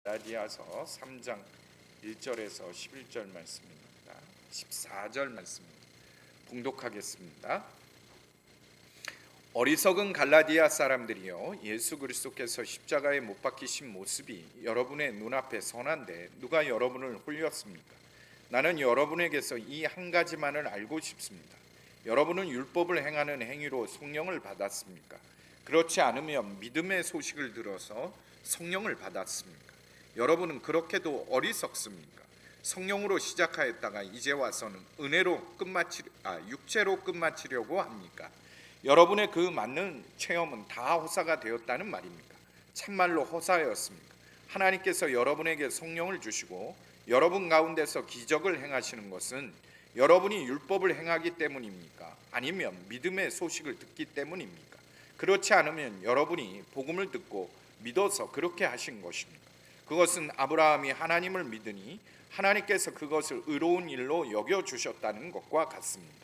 갈라디아서 3장 1절에서 11절 말씀입니다. 14절 말씀입니다. 봉독하겠습니다. 어리석은 갈라디아 사람들이여, 예수 그리스도께서 십자가에 못 박히신 모습이 여러분의 눈앞에 선한데 누가 여러분을 홀렸습니까? 나는 여러분에게서 이 한 가지만을 알고 싶습니다. 여러분은 율법을 행하는 행위로 성령을 받았습니까? 그렇지 않으면 믿음의 소식을 들어서 성령을 받았습니까? 여러분은 그렇게도 어리석습니까? 성령으로 시작하였다가 이제 와서는 은혜로 육체로 끝마치려고 합니까? 여러분의 그 맞는 체험은 다 허사가 되었다는 말입니까? 참말로 허사였습니까? 하나님께서 여러분에게 성령을 주시고 여러분 가운데서 기적을 행하시는 것은 여러분이 율법을 행하기 때문입니까? 아니면 믿음의 소식을 듣기 때문입니까? 그렇지 않으면 여러분이 복음을 듣고 믿어서 그렇게 하신 것입니까? 그것은 아브라함이 하나님을 믿으니 하나님께서 그것을 의로운 일로 여겨주셨다는 것과 같습니다.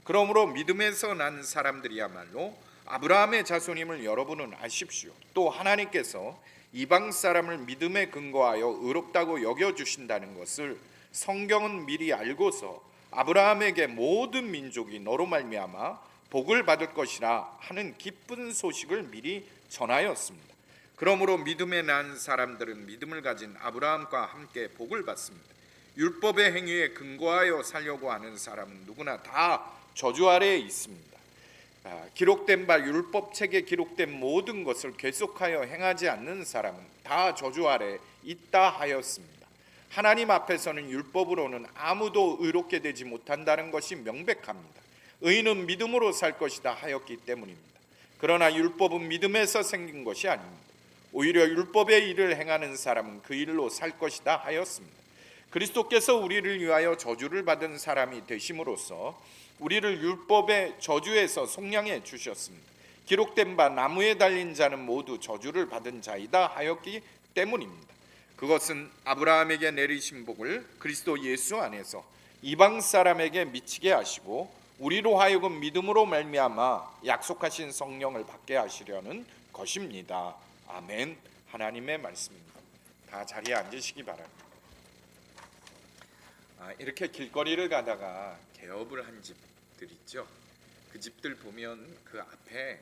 그러므로 믿음에서 난 사람들이야말로 아브라함의 자손임을 여러분은 아십시오. 또 하나님께서 이방 사람을 믿음에 근거하여 의롭다고 여겨주신다는 것을 성경은 미리 알고서 아브라함에게 모든 민족이 너로 말미암아 복을 받을 것이라 하는 기쁜 소식을 미리 전하였습니다. 그러므로 믿음에 난 사람들은 믿음을 가진 아브라함과 함께 복을 받습니다. 율법의 행위에 근거하여 살려고 하는 사람은 누구나 다 저주 아래에 있습니다. 기록된 바 율법책에 기록된 모든 것을 계속하여 행하지 않는 사람은 다 저주 아래에 있다 하였습니다. 하나님 앞에서는 율법으로는 아무도 의롭게 되지 못한다는 것이 명백합니다. 의인은 믿음으로 살 것이다 하였기 때문입니다. 그러나 율법은 믿음에서 생긴 것이 아닙니다. 오히려 율법의 일을 행하는 사람은 그 일로 살 것이다 하였습니다. 그리스도께서 우리를 위하여 저주를 받은 사람이 되심으로써 우리를 율법의 저주에서 속량해 주셨습니다. 기록된 바 나무에 달린 자는 모두 저주를 받은 자이다 하였기 때문입니다. 그것은 아브라함에게 내리신 복을 그리스도 예수 안에서 이방 사람에게 미치게 하시고 우리로 하여금 믿음으로 말미암아 약속하신 성령을 받게 하시려는 것입니다. 아멘. 하나님의 말씀입니다. 다 자리에 앉으시기 바랍니다. 이렇게 길거리를 가다가 개업을 한 집들 있죠. 그 집들 보면 그 앞에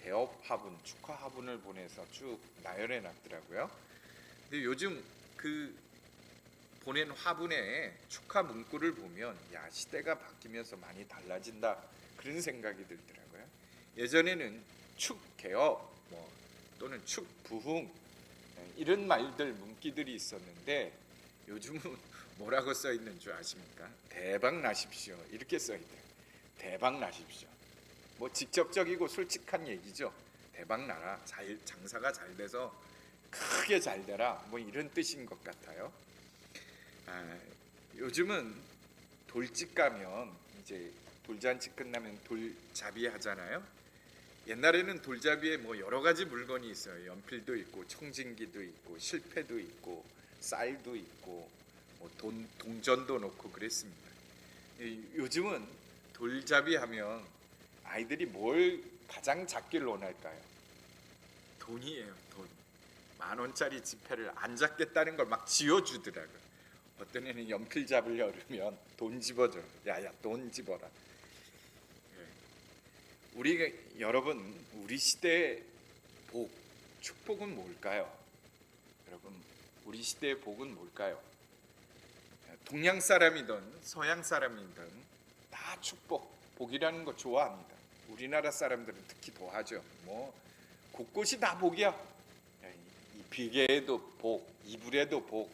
개업 화분, 축하 화분을 보내서 쭉 나열해 놨더라고요. 근데 요즘 그 보낸 화분에 축하 문구를 보면 야, 시대가 바뀌면서 많이 달라진다 그런 생각이 들더라고요. 예전에는 축 개업 또는 축 부흥 이런 말들 문구들이 있었는데 요즘은 뭐라고 써 있는 줄 아십니까? 대박 나십시오 이렇게 써 있대요. 대박 나십시오. 직접적이고 솔직한 얘기죠. 대박 나라, 장사가 잘 돼서 크게 잘 되라 이런 뜻인 것 같아요. 요즘은 돌집 가면 이제 돌잔치 끝나면 돌잡이 하잖아요. 옛날에는 돌잡이에 여러 가지 물건이 있어요. 연필도 있고 청진기도 있고 실패도 있고 쌀도 있고 동전도 놓고 그랬습니다. 요즘은 돌잡이 하면 아이들이 뭘 가장 작게 원할까요? 돈이에요. 돈. 10,000원짜리 지폐를 안 잡겠다는 걸 막 지어주더라고요. 어떤 애는 연필 잡으려 그러면 돈 집어줘. 야야 돈 집어라. 여러분, 우리 시대의 복, 축복은 뭘까요? 여러분, 우리 시대의 복은 뭘까요? 동양 사람이든 서양 사람이든 다 축복, 복이라는 거 좋아합니다. 우리나라 사람들은 특히 더하죠. 곳곳이 다 복이야. 이 비계에도 복, 이불에도 복,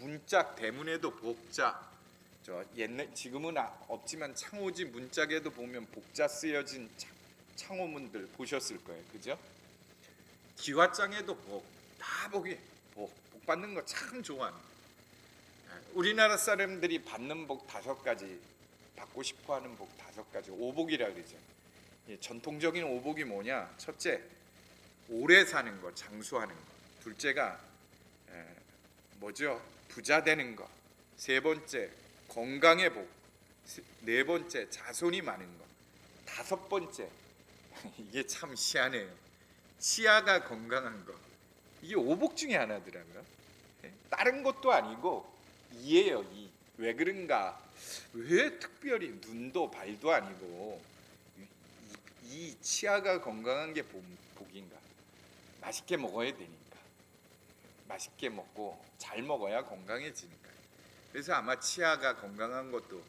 문짝 대문에도 복자. 지금은 없지만 창호지 문짝에도 보면 복자 쓰여진 창호문들 보셨을 거예요. 그죠? 기와장에도 복, 다 복이 복 받는 거 참 좋아합니다. 우리나라 사람들이 받는 복 5가지, 받고 싶어하는 복 5가지, 오복이라 그러죠. 전통적인 오복이 뭐냐? 첫째, 오래 사는 거, 장수하는 거. 둘째가 부자 되는 거. 세 번째, 건강의 복. 네 번째, 자손이 많은 것. 5번째, 이게 참 희한해요. 치아가 건강한 것. 이게 오복 중에 하나더라고요. 다른 것도 아니고 이예요. 이. 왜 그런가? 왜 특별히 눈도 발도 아니고 이 치아가 건강한 게 복인가? 맛있게 먹어야 되니까. 맛있게 먹고 잘 먹어야 건강해지니까. 그래서 아마 치아가 건강한 것도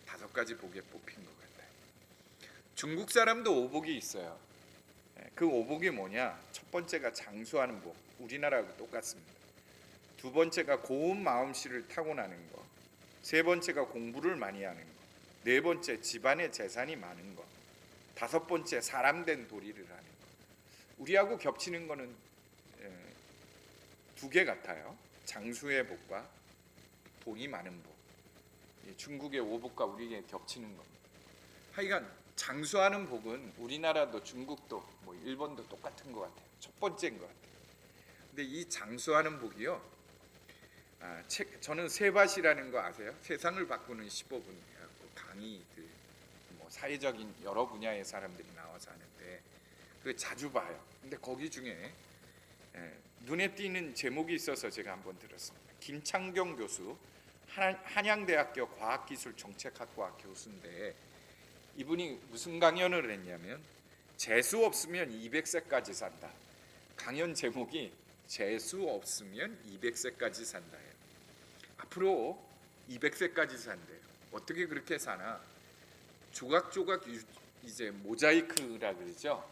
5가지 복에 뽑힌 것 같아요. 중국 사람도 오복이 있어요. 그 오복이 뭐냐? 첫 번째가 장수하는 복, 우리나라하고 똑같습니다. 두 번째가 고운 마음씨를 타고나는 거, 세 번째가 공부를 많이 하는 거, 네 번째 집안에 재산이 많은 거, 5번째 사람 된 도리를 하는 거. 우리하고 겹치는 거는 2개 같아요. 장수의 복과 돈이 많은 복. 중국의 오복과 우리에게 겹치는 겁니다. 하여간 장수하는 복은 우리나라도 중국도 뭐 일본도 똑같은 것 같아요. 첫 번째인 것 같아요. 근데 이 장수하는 복이요. 저는 세밭이라는 거 아세요? 세상을 바꾸는 15분 강의들, 뭐 사회적인 여러 분야의 사람들이 나와서 하는데 그 자주 봐요. 근데 거기 중에 눈에 띄는 제목이 있어서 제가 한번 들었습니다. 김창경 교수, 한양대학교 과학기술정책학과 교수인데 이분이 무슨 강연을 했냐면 재수 없으면 200세까지 산다. 강연 제목이 재수 없으면 200세까지 산다예요. 앞으로 200세까지 산대요. 어떻게 그렇게 사나? 조각조각 이제 모자이크라 그러죠.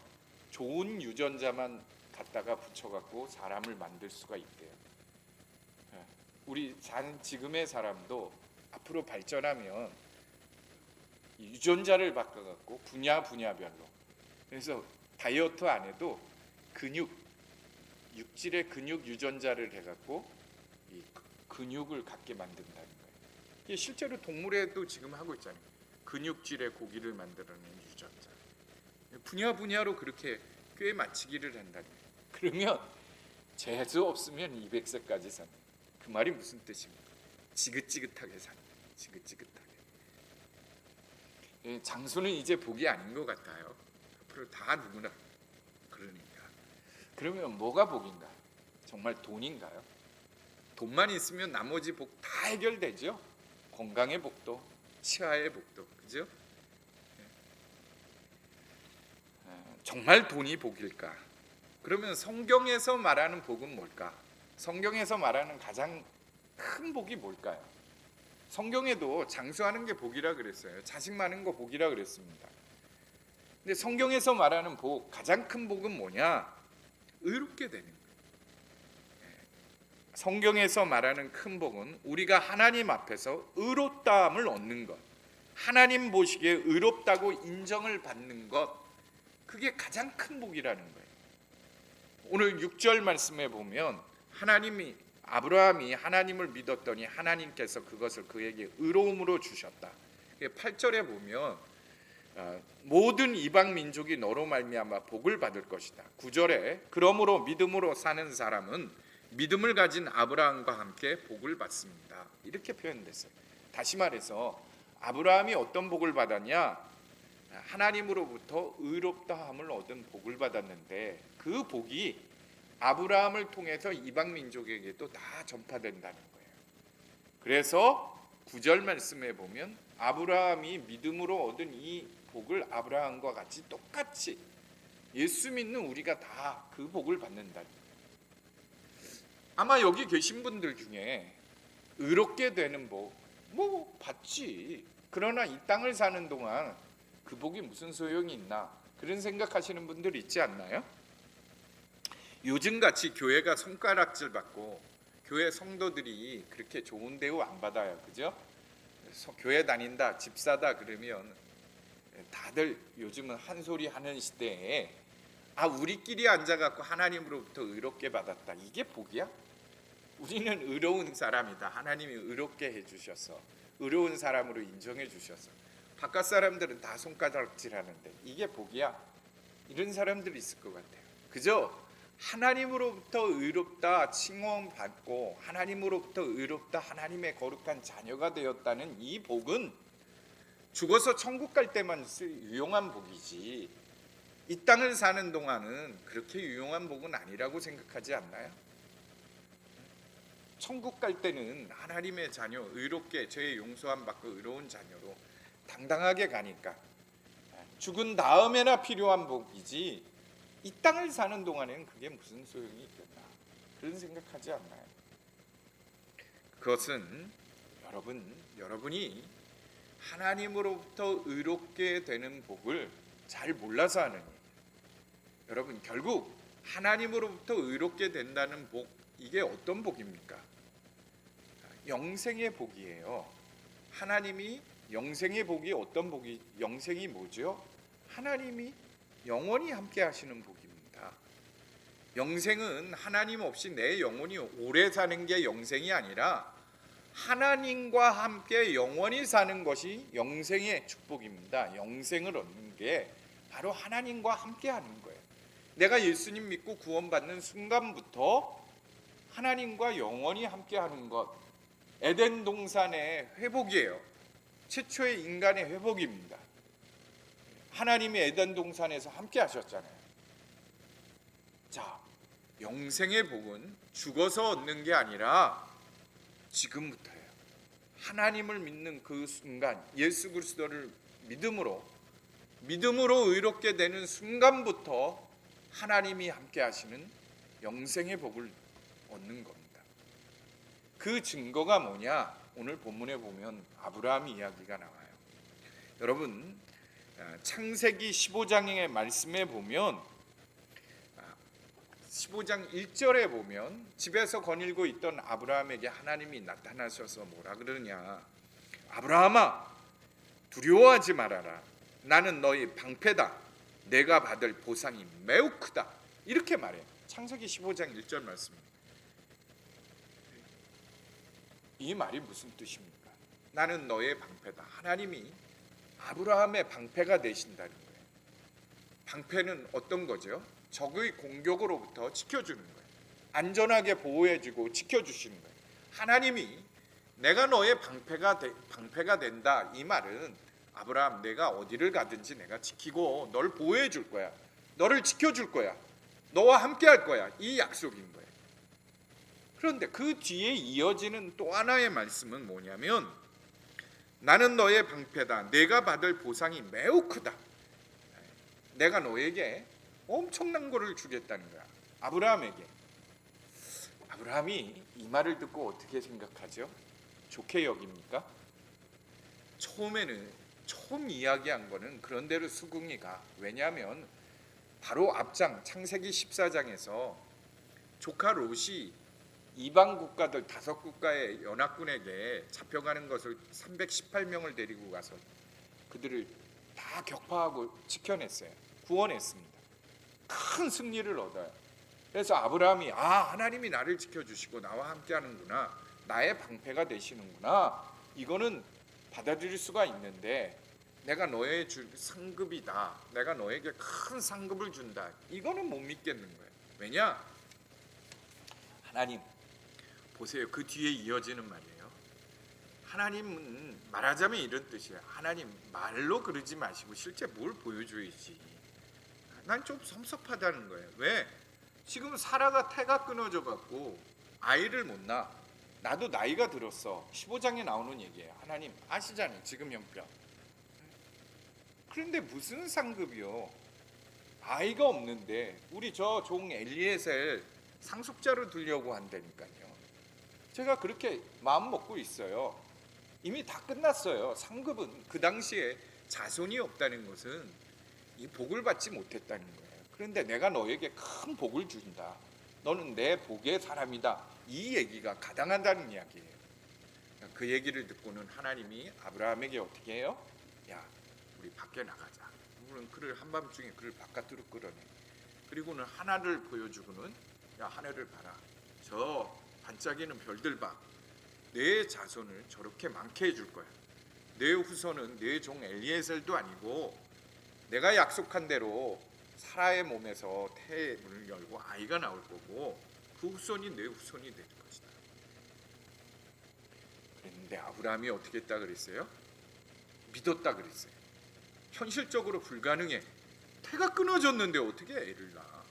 좋은 유전자만 갖다가 붙여갖고 사람을 만들 수가 있대요. 우리 지금의 사람도 앞으로 발전하면 유전자를 바꿔갖고 분야별로, 그래서 다이어트 안 해도 육질의 근육 유전자를 해갖고 이 근육을 갖게 만든다는 거예요. 이게 실제로 동물에도 지금 하고 있잖아요. 근육질의 고기를 만들어내는 유전자. 분야로 그렇게 꽤 맞추기를 한다는 거예요. 그러면 재수 없으면 200세까지 산다. 그 말이 무슨 뜻입니까? 지긋지긋하게 산다. 지긋지긋하게. 장수는 이제 복이 아닌 것 같아요. 앞으로 다 누구나 그러니까. 그러면 뭐가 복인가? 정말 돈인가요? 돈만 있으면 나머지 복 다 해결되죠. 건강의 복도, 치아의 복도, 그죠? 정말 돈이 복일까? 그러면 성경에서 말하는 복은 뭘까? 성경에서 말하는 가장 큰 복이 뭘까요? 성경에도 장수하는 게 복이라 그랬어요. 자식 많은 거 복이라 그랬습니다. 근데 성경에서 말하는 복, 가장 큰 복은 뭐냐? 의롭게 되는 거예요. 성경에서 말하는 큰 복은 우리가 하나님 앞에서 의롭다함을 얻는 것, 하나님 보시기에 의롭다고 인정을 받는 것, 그게 가장 큰 복이라는 거예요. 오늘 6절 말씀에 보면 아브라함이 하나님을 믿었더니 하나님께서 그것을 그에게 의로움으로 주셨다. 8절에 보면 모든 이방 민족이 너로 말미암아 복을 받을 것이다. 9절에 그러므로 믿음으로 사는 사람은 믿음을 가진 아브라함과 함께 복을 받습니다. 이렇게 표현됐어요. 다시 말해서 아브라함이 어떤 복을 받았냐? 하나님으로부터 의롭다함을 얻은 복을 받았는데 그 복이 아브라함을 통해서 이방 민족에게도 다 전파된다는 거예요. 그래서 9절 말씀에 보면 아브라함이 믿음으로 얻은 이 복을 아브라함과 같이 똑같이 예수 믿는 우리가 다 그 복을 받는다는 거예요. 아마 여기 계신 분들 중에 의롭게 되는 복 뭐 받지. 그러나 이 땅을 사는 동안 그 복이 무슨 소용이 있나? 그런 생각하시는 분들 있지 않나요? 요즘같이 교회가 손가락질 받고 교회 성도들이 그렇게 좋은 대우 안 받아요. 그죠? 교회 다닌다, 집사다 그러면 다들 요즘은 한 소리 하는 시대에 우리끼리 앉아갖고 하나님으로부터 의롭게 받았다. 이게 복이야? 우리는 의로운 사람이다. 하나님이 의롭게 해주셔서 의로운 사람으로 인정해 주셔서 바깥 사람들은 다 손가락질 하는데 이게 복이야? 이런 사람들이 있을 것 같아요. 그죠? 하나님으로부터 의롭다 칭송받고 하나님으로부터 의롭다 하나님의 거룩한 자녀가 되었다는 이 복은 죽어서 천국 갈 때만 쓸 유용한 복이지 이 땅을 사는 동안은 그렇게 유용한 복은 아니라고 생각하지 않나요? 천국 갈 때는 하나님의 자녀, 의롭게 죄의 용서함 받고 의로운 자녀로 당당하게 가니까 죽은 다음에나 필요한 복이지 이 땅을 사는 동안에는 그게 무슨 소용이 있겠나, 그런 생각하지 않나요? 그것은 여러분이 하나님으로부터 의롭게 되는 복을 잘 몰라서 하는 일이에요. 여러분, 결국 하나님으로부터 의롭게 된다는 복, 이게 어떤 복입니까? 영생의 복이에요. 하나님이 영생의 복이 어떤 복이, 영생이 뭐죠? 하나님이 영원히 함께 하시는 복입니다. 영생은 하나님 없이 내 영혼이 오래 사는 게 영생이 아니라 하나님과 함께 영원히 사는 것이 영생의 축복입니다. 영생을 얻는 게 바로 하나님과 함께 하는 거예요. 내가 예수님 믿고 구원받는 순간부터 하나님과 영원히 함께 하는 것, 에덴 동산의 회복이에요. 최초의 인간의 회복입니다. 하나님이 에덴 동산에서 함께 하셨잖아요. 자, 영생의 복은 죽어서 얻는 게 아니라 지금부터예요. 하나님을 믿는 그 순간, 예수 그리스도를 믿음으로 의롭게 되는 순간부터 하나님이 함께 하시는 영생의 복을 얻는 겁니다. 그 증거가 뭐냐? 오늘 본문에 보면 아브라함 이야기가 나와요. 여러분, 창세기 15장의 말씀에 보면 15장 1절에 보면 집에서 거닐고 있던 아브라함에게 하나님이 나타나셔서 뭐라 그러냐? 아브라함아, 두려워하지 말아라. 나는 너의 방패다. 내가 받을 보상이 매우 크다. 이렇게 말해요. 창세기 15장 1절 말씀입니다. 이 말이 무슨 뜻입니까? 나는 너의 방패다. 하나님이 아브라함의 방패가 되신다는 거예요. 방패는 어떤 거죠? 적의 공격으로부터 지켜주는 거예요. 안전하게 보호해주고 지켜주시는 거예요. 하나님이 내가 너의 방패가 된다. 이 말은 아브라함, 내가 어디를 가든지 내가 지키고 널 보호해 줄 거야. 너를 지켜줄 거야. 너와 함께 할 거야. 이 약속인 거예요. 그런데 그 뒤에 이어지는 또 하나의 말씀은 뭐냐면 나는 너의 방패다. 내가 받을 보상이 매우 크다. 내가 너에게 엄청난 거를 주겠다는 거야. 아브라함에게. 아브라함이 이 말을 듣고 어떻게 생각하죠? 좋게 여깁니까? 처음 이야기한 거는 그런대로 수긍이 가. 왜냐하면 바로 앞장 창세기 14장에서 조카 롯이 이방 국가들 5국가의 연합군에게 잡혀가는 것을 318명을 데리고 가서 그들을 다 격파하고 지켜냈어요. 구원했습니다. 큰 승리를 얻어요. 그래서 아브라함이 하나님이 나를 지켜주시고 나와 함께하는구나. 나의 방패가 되시는구나. 이거는 받아들일 수가 있는데 내가 너의 줄 상급이다. 내가 너에게 큰 상급을 준다. 이거는 못 믿겠는 거예요. 왜냐? 하나님 보세요. 그 뒤에 이어지는 말이에요. 하나님은 말하자면 이런 뜻이에요. 하나님 말로 그러지 마시고 실제 뭘 보여줘야지. 난 좀 섭섭하다는 거예요. 왜? 지금 사라가 태가 끊어져 갖고 아이를 못 낳아. 나도 나이가 들었어. 15장에 나오는 얘기예요. 하나님 아시잖아요. 지금 형편. 그런데 무슨 상급이요? 아이가 없는데 우리 저 종 엘리에셀 상속자로 두려고 한다니까요. 제가 그렇게 마음 먹고 있어요. 이미 다 끝났어요. 상급은 그 당시에 자손이 없다는 것은 이 복을 받지 못했다는 거예요. 그런데 내가 너에게 큰 복을 준다. 너는 내 복의 사람이다. 이 얘기가 가당하다는 이야기예요. 그 얘기를 듣고는 하나님이 아브라함에게 어떻게 해요? 야, 우리 밖에 나가자. 물론 그를 한밤중에 그를 바깥으로 끌어내. 그리고는 하나를 보여주고는 야, 하늘을 봐라. 저 반짝이는 별들 봐. 내 자손을 저렇게 많게 해줄 거야. 내 후손은 내 종 엘리에셀도 아니고 내가 약속한 대로 사라의 몸에서 태의 문을 열고 아이가 나올 거고 그 후손이 내 후손이 될 것이다. 그런데 아브라함이 어떻게 했다 그랬어요? 믿었다 그랬어요. 현실적으로 불가능해. 태가 끊어졌는데 어떻게 애를 낳아?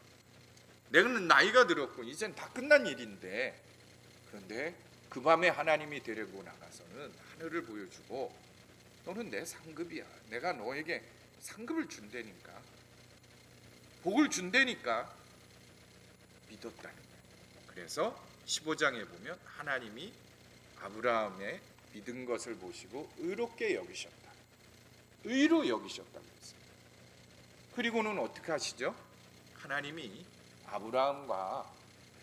내가는 나이가 들었고 이젠 다 끝난 일인데 그런데 그 밤에 하나님이 데리고 나가서는 하늘을 보여주고 너는 내 상급이야. 내가 너에게 상급을 준다니까. 복을 준다니까. 믿었다는 거예요. 그래서 15장에 보면 하나님이 아브라함의 믿은 것을 보시고 의롭게 여기셨다. 의로 여기셨다고 했어요. 그리고는 어떻게 하시죠? 하나님이 아브라함과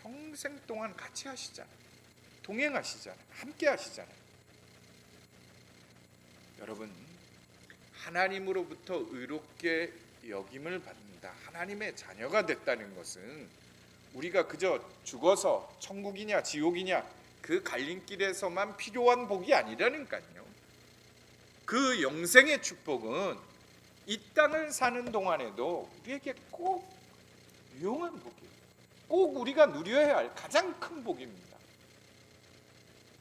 평생 동안 같이 하시잖아요. 동행하시잖아요. 함께 하시잖아요. 여러분, 하나님으로부터 의롭게 여김을 받는다. 하나님의 자녀가 됐다는 것은 우리가 그저 죽어서 천국이냐 지옥이냐 그 갈림길에서만 필요한 복이 아니라니까요. 그 영생의 축복은 이 땅을 사는 동안에도 우리에게 꼭 유용한 복이에요. 꼭 우리가 누려야 할 가장 큰 복입니다.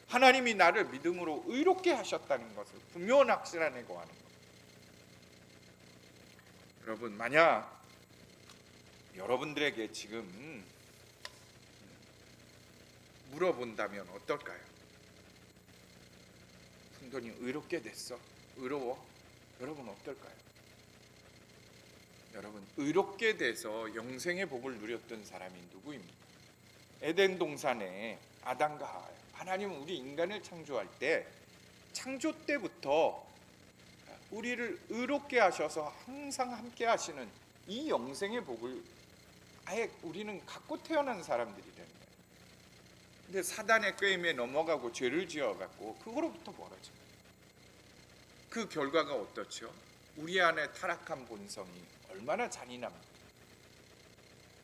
하나님이 나를 믿음으로 의롭게 하셨다는 것을 분명한 확신 안에 거하는 것. 여러분, 만약 여러분들에게 지금 물어본다면 어떨까요? 성도님 의롭게 됐어? 의로워? 여러분 어떨까요? 여러분, 의롭게 돼서 영생의 복을 누렸던 사람이 누구입니까? 에덴 동산에 아담과 하와예요. 하나님은 우리 인간을 창조할 때 창조 때부터 우리를 의롭게 하셔서 항상 함께 하시는 이 영생의 복을 아예 우리는 갖고 태어난 사람들이라는 거예요. 근데 사단의 꾀임에 넘어가고 죄를 지어갖고 그거로부터 멀어져요. 그 결과가 어떻죠? 우리 안에 타락한 본성이 얼마나 잔인합니까?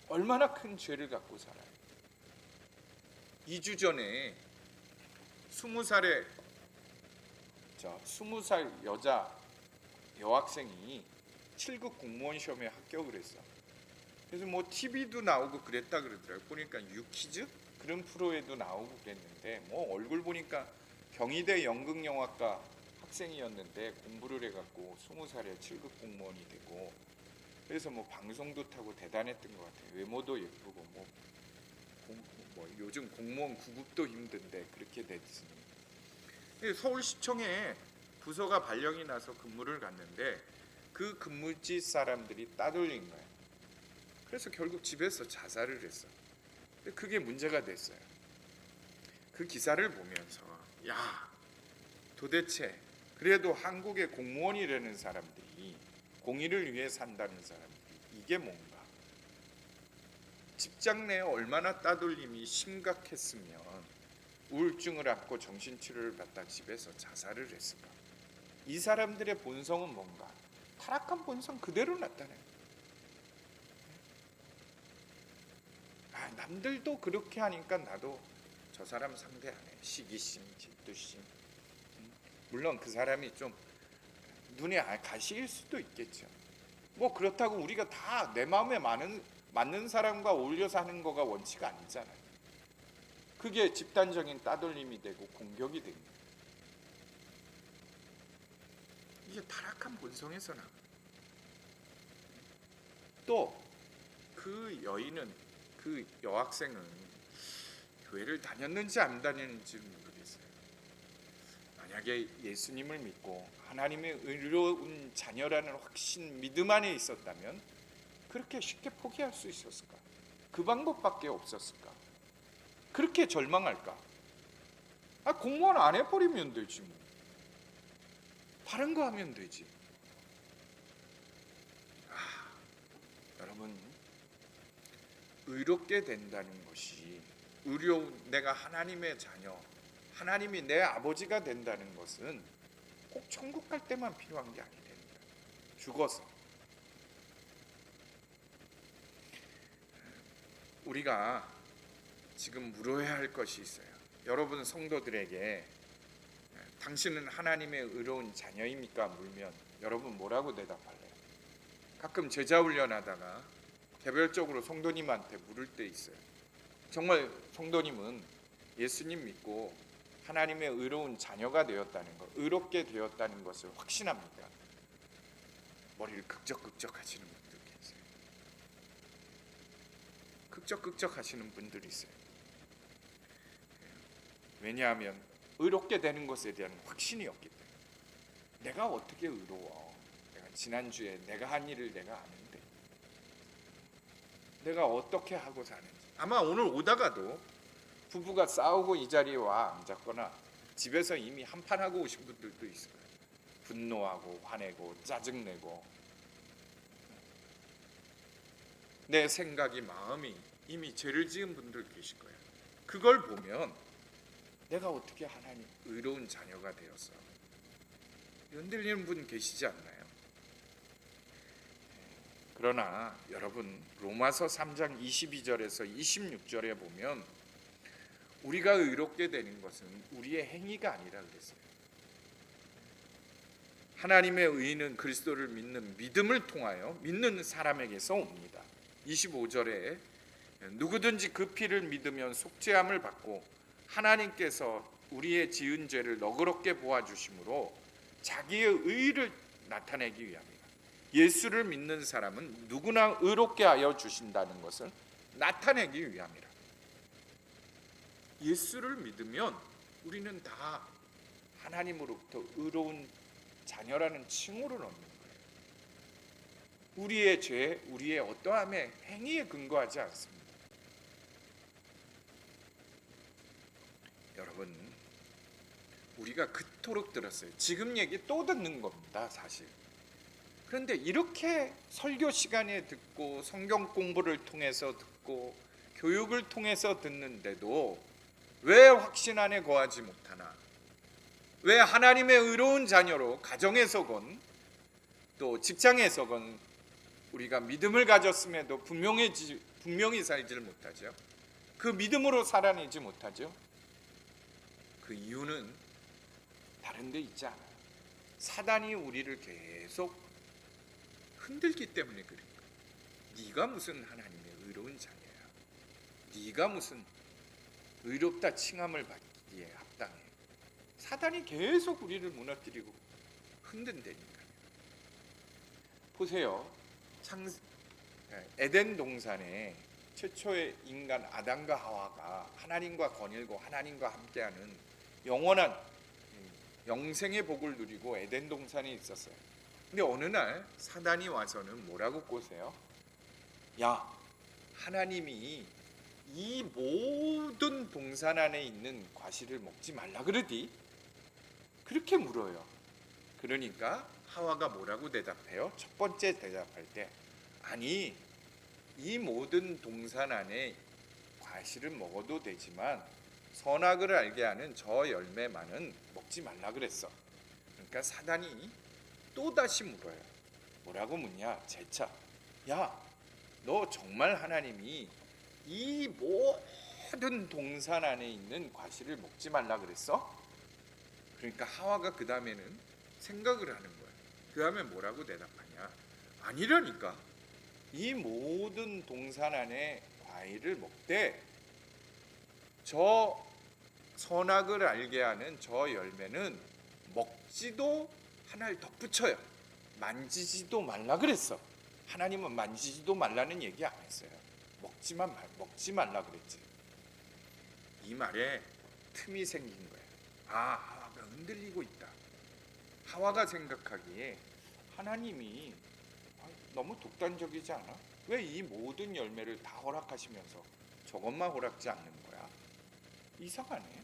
얼마나 큰 죄를 갖고 살아요. 2주 전에 20살 여자 여학생이 7급 공무원 시험에 합격을 했어. 그래서 뭐 TV도 나오고 그랬다 그러더라고요. 보니까 유퀴즈 그런 프로에도 나오고 그랬는데 뭐 얼굴 보니까 경희대 연극영화과 학생이었는데 공부를 해갖고 20살에 7급 공무원이 되고 그래서 뭐 방송도 타고 대단했던 것 같아요. 외모도 예쁘고 뭐 요즘 공무원 구급도 힘든데 그렇게 됐으니 서울시청에 부서가 발령이 나서 근무를 갔는데 그 근무지 사람들이 따돌린 거예요. 그래서 결국 집에서 자살을 했어. 그게 문제가 됐어요. 그 기사를 보면서 야, 도대체 그래도 한국의 공무원이라는 사람들이 공의를 위해 산다는 사람들이 이게 뭔가? 직장 내에 얼마나 따돌림이 심각했으면 우울증을 앓고 정신치료를 받다 집에서 자살을 했을까? 이 사람들의 본성은 뭔가? 타락한 본성 그대로 나타나요. 남들도 그렇게 하니까 나도 저 사람 상대 안 해. 시기심, 질투심. 물론 그 사람이 좀 눈에 가시일 수도 있겠죠. 뭐 그렇다고 우리가 다 내 마음에 맞는 사람과 어울려서 하는 거가 원치가 아니잖아요. 그게 집단적인 따돌림이 되고 공격이 됩니다. 이게 타락한 본성에서 나옵니다. 또 그 여인은 그 여학생은 교회를 다녔는지 안 다녔는지는 모르겠어요. 만약에 예수님을 믿고 하나님의 의로운 자녀라는 확신, 믿음 안에 있었다면 그렇게 쉽게 포기할 수 있었을까? 그 방법밖에 없었을까? 그렇게 절망할까? 공무원 안 해버리면 되지 뭐. 다른 거 하면 되지. 여러분, 의롭게 된다는 것이 내가 하나님의 자녀, 하나님이 내 아버지가 된다는 것은 꼭 천국 갈 때만 필요한 게 아니랍니다. 죽어서 우리가 지금 물어야 할 것이 있어요. 여러분 성도들에게 당신은 하나님의 의로운 자녀입니까? 물면 여러분 뭐라고 대답할래요? 가끔 제자 훈련하다가 개별적으로 성도님한테 물을 때 있어요. 정말 성도님은 예수님 믿고 하나님의 의로운 자녀가 되었다는 것, 의롭게 되었다는 것을 확신합니까? 머리를 극적극적 하시는 분들 계세요. 극적극적 하시는 분들이 있어요. 왜냐하면 의롭게 되는 것에 대한 확신이 없기 때문에. 내가 어떻게 의로워? 내가 지난주에 내가 한 일을 내가 아는데 내가 어떻게 하고 사는지. 아마 오늘 오다가도 부부가 싸우고 이 자리에 와 앉았거나 집에서 이미 한판하고 오신 분들도 있을 거예요. 분노하고 화내고 짜증내고 내 생각이 마음이 이미 죄를 지은 분들 계실 거예요. 그걸 보면 내가 어떻게 하나님 의로운 자녀가 되었어? 흔들리는 분 계시지 않나요? 그러나 여러분 로마서 3장 22절에서 26절에 보면 우리가 의롭게 되는 것은 우리의 행위가 아니라 그랬어요. 하나님의 의는 그리스도를 믿는 믿음을 통하여 믿는 사람에게서 옵니다. 25절에 누구든지 그 피를 믿으면 속죄함을 받고 하나님께서 우리의 지은 죄를 너그럽게 보아주심으로 자기의 의를 나타내기 위함이다. 예수를 믿는 사람은 누구나 의롭게 하여 주신다는 것을 나타내기 위함이라. 예수를 믿으면 우리는 다 하나님으로부터 의로운 자녀라는 칭호를 얻는 거예요. 우리의 죄, 우리의 어떠함의 행위에 근거하지 않습니다. 여러분, 우리가 그토록 들었어요. 지금 얘기 또 듣는 겁니다, 사실. 그런데 이렇게 설교 시간에 듣고 성경 공부를 통해서 듣고 교육을 통해서 듣는데도 왜 확신 안에 거하지 못하나? 왜 하나님의 의로운 자녀로 가정에서건 또 직장에서건 우리가 믿음을 가졌음에도 분명히 살지를 못하죠? 그 믿음으로 살아내지 못하죠? 그 이유는 다른 데 있지 않아요. 사단이 우리를 계속 흔들기 때문에 그런 거예요. 네가 무슨 하나님의 의로운 자녀야? 네가 무슨 의롭다 칭함을 받기에 합당해? 사단이 계속 우리를 무너뜨리고 흔든다니까요. 보세요. 에덴 동산에 최초의 인간 아담과 하와가 하나님과 거닐고 하나님과 함께하는 영원한 영생의 복을 누리고 에덴 동산에 있었어요. 근데 어느 날 사단이 와서는 뭐라고 꼬세요? 야, 하나님이 이 모든 동산 안에 있는 과실을 먹지 말라 그러디? 그렇게 물어요. 그러니까 하와가 뭐라고 대답해요? 첫 번째 대답할 때, 아니, 이 모든 동산 안에 과실을 먹어도 되지만 선악을 알게 하는 저 열매만은 먹지 말라 그랬어. 그러니까 사단이 또 다시 물어요. 뭐라고 묻냐? 재차. 야, 너 정말 하나님이 이 모든 동산 안에 있는 과실을 먹지 말라 그랬어? 그러니까 하와가 그 다음에는 생각을 하는 거예요. 그 다음에 뭐라고 대답하냐? 아니라니까. 이 모든 동산 안에 과일을 먹되 저 선악을 알게 하는 저 열매는 먹지도 하나를 덧붙여요. 만지지도 말라 그랬어. 하나님은 만지지도 말라는 얘기 안 했어요. 먹지 말라 그랬지. 이 말에 틈이 생긴 거예요. 아, 하와가 흔들리고 있다. 하와가 생각하기에 하나님이 너무 독단적이지 않아? 왜 이 모든 열매를 다 허락하시면서 저것만 허락지 않는 거야? 이상하네.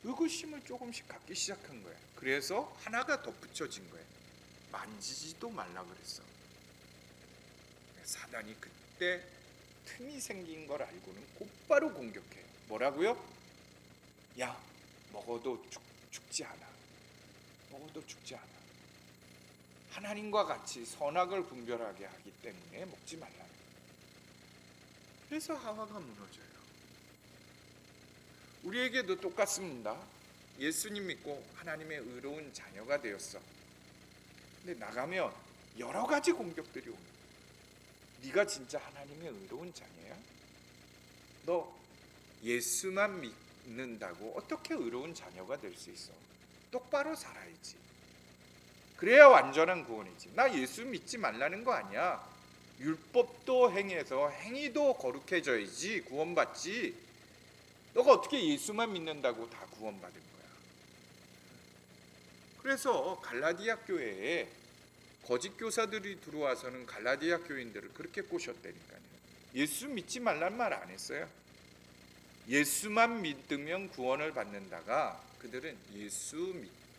의구심을 조금씩 갖기 시작한 거야. 그래서 하나가 덧붙여진 거야. 만지지도 말라 그랬어. 사단이 그때 틈이 생긴 걸 알고는 곧바로 공격해요. 뭐라고요? 야, 먹어도 죽지 않아. 먹어도 죽지 않아. 하나님과 같이 선악을 분별하게 하기 때문에 먹지 말라. 그래서 하와가 무너져요. 우리에게도 똑같습니다. 예수님 믿고 하나님의 의로운 자녀가 되었어. 근데 나가면 여러 가지 공격들이 옵니다. 네가 진짜 하나님의 의로운 자녀야? 너 예수만 믿는다고 어떻게 의로운 자녀가 될 수 있어? 똑바로 살아야지. 그래야 완전한 구원이지. 나 예수 믿지 말라는 거 아니야. 율법도 행해서 행위도 거룩해져야지 구원받지. 너가 어떻게 예수만 믿는다고 다 구원받은 거야? 그래서 갈라디아 교회에 거짓 교사들이 들어와서는 갈라디아 교인들을 그렇게 꼬셨다니까요. 예수 믿지 말란 말 안 했어요. 예수만 믿으면 구원을 받는다가 그들은 예수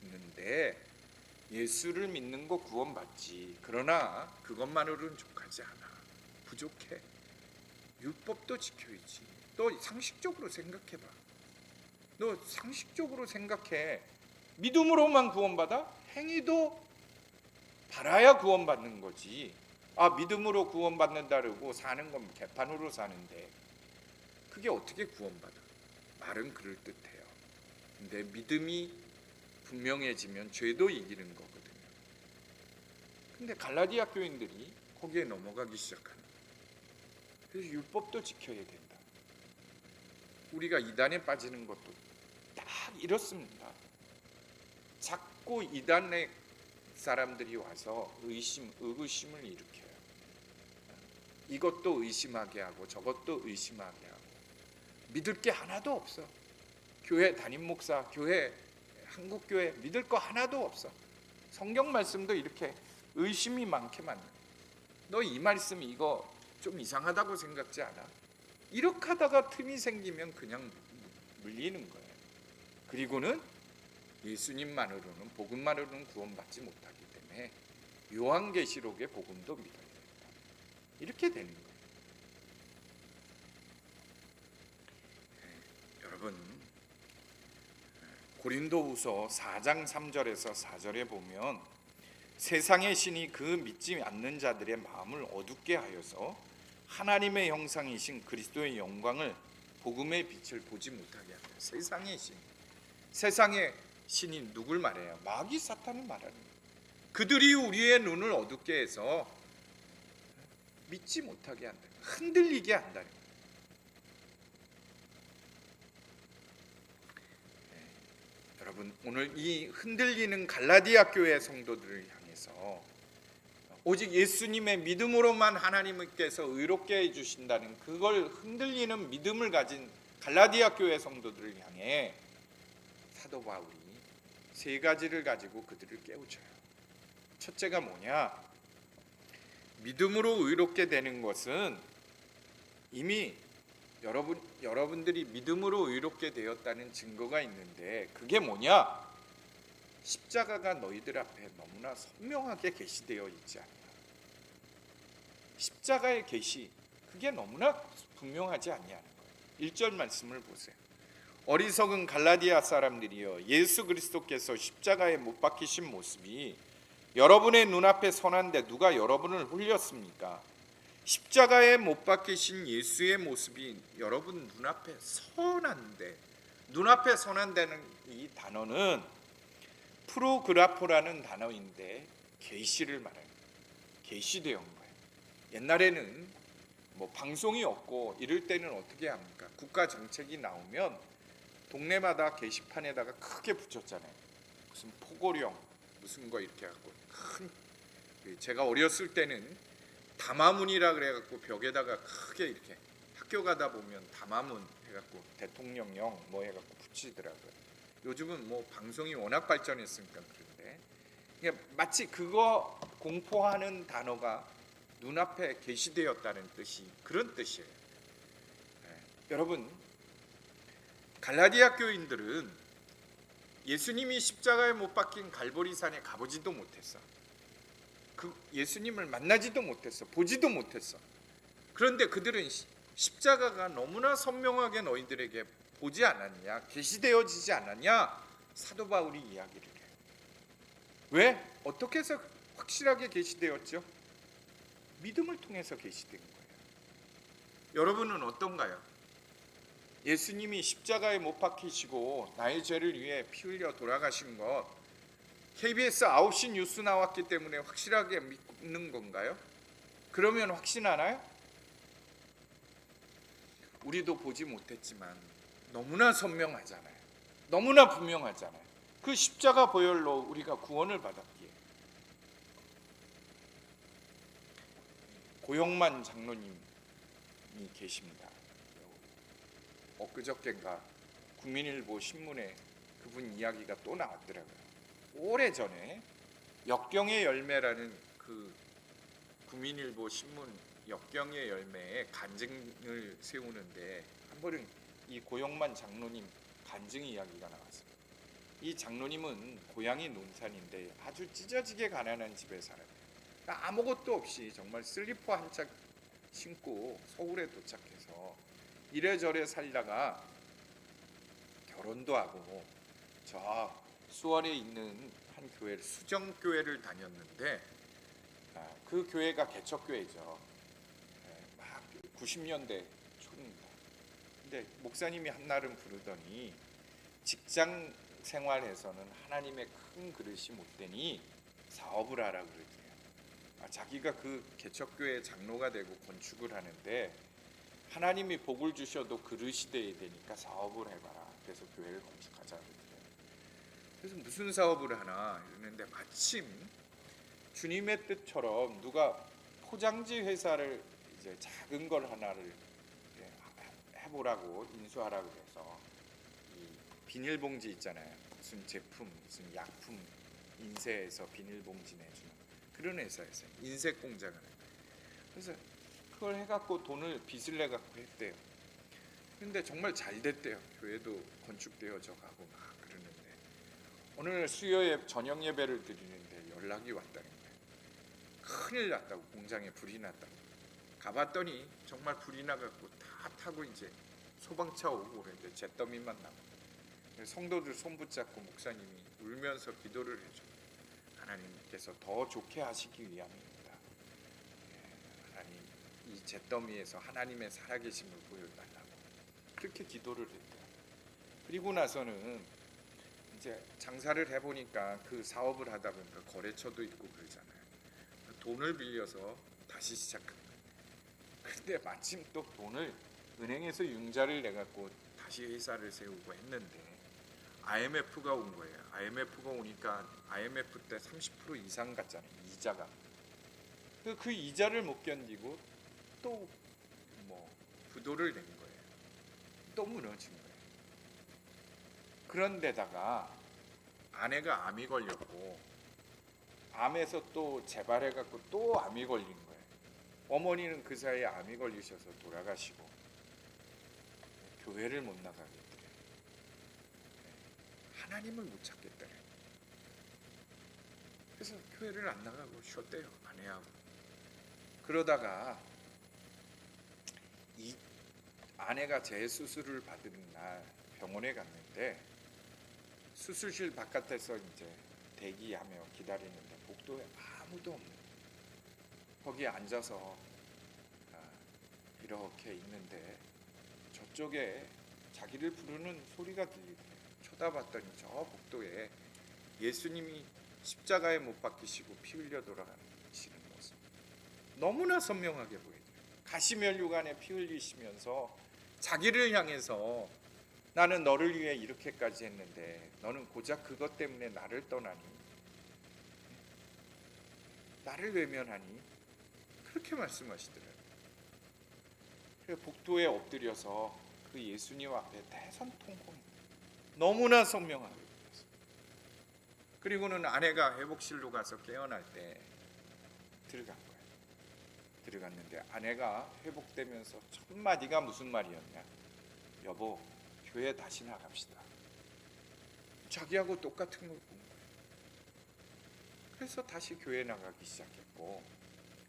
믿는데 예수를 믿는 거 구원받지. 그러나 그것만으로는 족하지 않아. 부족해. 율법도 지켜야지. 너 상식적으로 생각해봐. 너 상식적으로 생각해. 믿음으로만 구원받아? 행위도 바라야 구원받는 거지. 아, 믿음으로 구원받는다고 사는 건 개판으로 사는데 그게 어떻게 구원받아? 말은 그럴듯해요. 근데 믿음이 분명해지면 죄도 이기는 거거든요. 근데 갈라디아 교인들이 거기에 넘어가기 시작하는 거예요. 그래서 율법도 지켜야 된다. 우리가 이단에 빠지는 것도 딱 이렇습니다. 자꾸 이단의 사람들이 와서 의구심을 일으켜요. 이것도 의심하게 하고 저것도 의심하게 하고 믿을 게 하나도 없어. 교회 담임 목사, 교회 한국교회 믿을 거 하나도 없어. 성경 말씀도 이렇게 의심이 많게 만들어. 너 이 말씀 이거 좀 이상하다고 생각지 않아? 이렇게 하다가 틈이 생기면 그냥 물리는 거예요. 그리고는 예수님만으로는 복음만으로는 구원받지 못하기 때문에 요한계시록의 복음도 믿어야 된다. 이렇게 되는 거예요. 여러분, 고린도후서 4장 3절에서 4절에 보면 세상의 신이 그 믿지 않는 자들의 마음을 어둡게 하여서 하나님의 형상이신 그리스도의 영광을 복음의 빛을 보지 못하게 한다. 세상의 신. 세상의 신이 누굴 말해요? 마귀 사탄을 말하는 거예요. 그들이 우리의 눈을 어둡게 해서 믿지 못하게 한다. 흔들리게 한다는 거예요. 여러분, 오늘 이 흔들리는 갈라디아 교회 성도들을 향해서 오직 예수님의 믿음으로만 하나님께서 의롭게 해주신다는 그걸 흔들리는 믿음을 가진 갈라디아 교회 성도들을 향해 사도 바울이 세 가지를 가지고 그들을 깨우쳐요. 첫째가 뭐냐? 믿음으로 의롭게 되는 것은 이미 여러분들이 믿음으로 의롭게 되었다는 증거가 있는데 그게 뭐냐? 십자가가 너희들 앞에 너무나 선명하게 계시되어 있지 않냐? 십자가의 계시 그게 너무나 분명하지 않냐는 거예요. 1절 말씀을 보세요. 어리석은 갈라디아 사람들이여, 예수 그리스도께서 십자가에 못 박히신 모습이 여러분의 눈앞에 선한데 누가 여러분을 홀렸습니까? 십자가에 못 박히신 예수의 모습이 여러분 눈앞에 선한데, 눈앞에 선한다는 이 단어는 프로그라포라는 단어인데 계시를 말해요. 계시되어 온 거예요. 옛날에는 뭐 방송이 없고 이럴 때는 어떻게 합니까? 국가 정책이 나오면 동네마다 게시판에다가 크게 붙였잖아요. 무슨 포고령 무슨 거 이렇게 갖고 큰, 제가 어렸을 때는 담화문이라 그래갖고 벽에다가 크게 이렇게 학교 가다 보면 담화문 해갖고 대통령령 뭐 해갖고 붙이더라고요. 요즘은 뭐 방송이 워낙 발전했으니까 그런데 그러니까 마치 그거 공포하는 단어가 눈앞에 게시되었다는 뜻이 그런 뜻이에요. 여러분, 갈라디아 교인들은 예수님이 십자가에 못 박힌 갈보리산에 가보지도 못했어. 그 예수님을 만나지도 못했어. 보지도 못했어. 그런데 그들은 십자가가 너무나 선명하게 너희들에게 보지 않았냐, 계시되어지지 않았냐, 사도 바울이 이야기를 해요. 왜? 어떻게 해서 확실하게 계시되었죠? 믿음을 통해서 계시된 거예요. 여러분은 어떤가요? 예수님이 십자가에 못 박히시고 나의 죄를 위해 피 흘려 돌아가신 것 KBS 9시 뉴스 나왔기 때문에 확실하게 믿는 건가요? 그러면 확신하나요? 우리도 보지 못했지만 너무나 선명하잖아요. 너무나 분명하잖아요. 그 십자가 보혈로 우리가 구원을 받았기에. 고영만 장로님이 계십니다. 엊그저께인가 국민일보 신문에 그분 이야기가 또 나왔더라고요. 오래전에 역경의 열매라는 그 국민일보 신문 역경의 열매에 간증을 세우는데 한 번은 이 고영만 장로님 간증 이야기가 나왔어요. 이 장로님은 고향이 논산인데 아주 찢어지게 가난한 집에 살아요. 그러니까 아무것도 없이 정말 슬리퍼 한 짝 신고 서울에 도착해서 이래저래 살다가 결혼도 하고 저 수원에 있는 한 교회 수정교회를 다녔는데 그 교회가 개척교회죠. 막 90년대 초입니다. 근데 목사님이 한날은 부르더니 직장 생활에서는 하나님의 큰 그릇이 못 되니 사업을 하라 그러더래요. 자기가 그 개척교회 장로가 되고 건축을 하는데 하나님이 복을 주셔도 그릇이 돼야 되니까 사업을 해봐라. 그래서 교회를 건축하자 그러더래요. 그래서 무슨 사업을 하나 이러는데 마침 주님의 뜻처럼 누가 포장지 회사를 이제 작은 걸 하나를 해보라고 인수하라고 해서 이 비닐봉지 있잖아요. 무슨 제품, 무슨 약품 인쇄해서 비닐봉지 내주는 그런 회사였어요. 인쇄 공장을. 그래서 그걸 해갖고 돈을 빚을 내갖고 했대요. 근데 정말 잘 됐대요. 교회도 건축되어져 가고 막 그러는데 오늘 수요예 저녁 예배를 드리는데 연락이 왔다는 거예요. 큰일 났다고, 공장에 불이 났다고. 가봤더니 정말 불이 나갖고 다 타고 이제 소방차 오고 그랬는데 잿더미만 남고. 성도들 손 붙잡고 목사님이 울면서 기도를 해줘. 하나님께서 더 좋게 하시기 위함입니다. 하나님 이 잿더미에서 하나님의 살아계심을 보여달라고 그렇게 기도를 했대요. 그리고 나서는 이제 장사를 해보니까 그 사업을 하다 보니까 거래처도 있고 그러잖아요. 돈을 빌려서 다시 시작합니다. 근데 마침 또 돈을 은행에서 융자를 내갖고 다시 회사를 세우고 했는데 IMF가 온 거예요. IMF가 오니까 IMF 때 30% 이상 갔잖아요. 이자가. 그 이자를 못 견디고 또 뭐 부도를 낸 거예요. 또 무너진 거예요. 그런데다가 아내가 암이 걸렸고 암에서 또 재발해갖고 또 암이 걸린 거예요. 어머니는 그 사이에 암이 걸리셔서 돌아가시고 교회를 못 나가겠더래요. 하나님을 못 찾겠더래요. 그래서 교회를 안 나가고 쉬었대요. 아내하고. 그러다가 이 아내가 재수술을 받은 날 병원에 갔는데 수술실 바깥에서 이제 대기하며 기다리는데 복도에 아무도 없는 거기에 앉아서 이렇게 있는데 저쪽에 자기를 부르는 소리가 들리더래요. 쳐다봤더니 저 복도에 예수님이 십자가에 못 박히시고 피 흘려 돌아가시는 모습 너무나 선명하게 보이더래요. 가시면류관에 피 흘리시면서 자기를 향해서 나는 너를 위해 이렇게까지 했는데 너는 고작 그것 때문에 나를 떠나니 나를 외면하니 그렇게 말씀하시더래요. 그래서 복도에 엎드려서 그 예수님 앞에 대성통곡 너무나 선명하게 보였어요. 그리고는 아내가 회복실로 가서 깨어날 때 들어간 거예요. 들어갔는데 아내가 회복되면서 첫 마디가 무슨 말이었냐? 여보, 교회 다시 나갑시다. 자기하고 똑같은 걸 본 거예요. 그래서 다시 교회 나가기 시작했고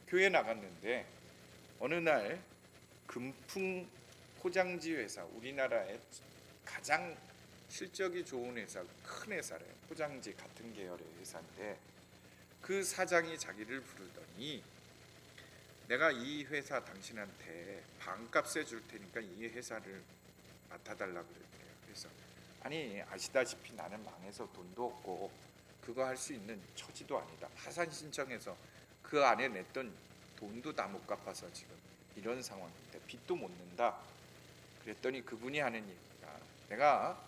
교회 나갔는데 어느 날 금풍 포장지 회사, 우리나라의 가장 실적이 좋은 회사, 큰 회사래요. 포장지 같은 계열의 회사인데 그 사장이 자기를 부르더니 내가 이 회사 당신한테 반값에 줄 테니까 이 회사를 맡아달라고 그랬대요. 그래서 아니 아시다시피 나는 망해서 돈도 없고 그거 할 수 있는 처지도 아니다. 파산 신청해서 그 안에 냈던 돈도 다 못 갚아서 지금 이런 상황인데 빚도 못 낸다. 그랬더니 그분이 하는 얘기가 내가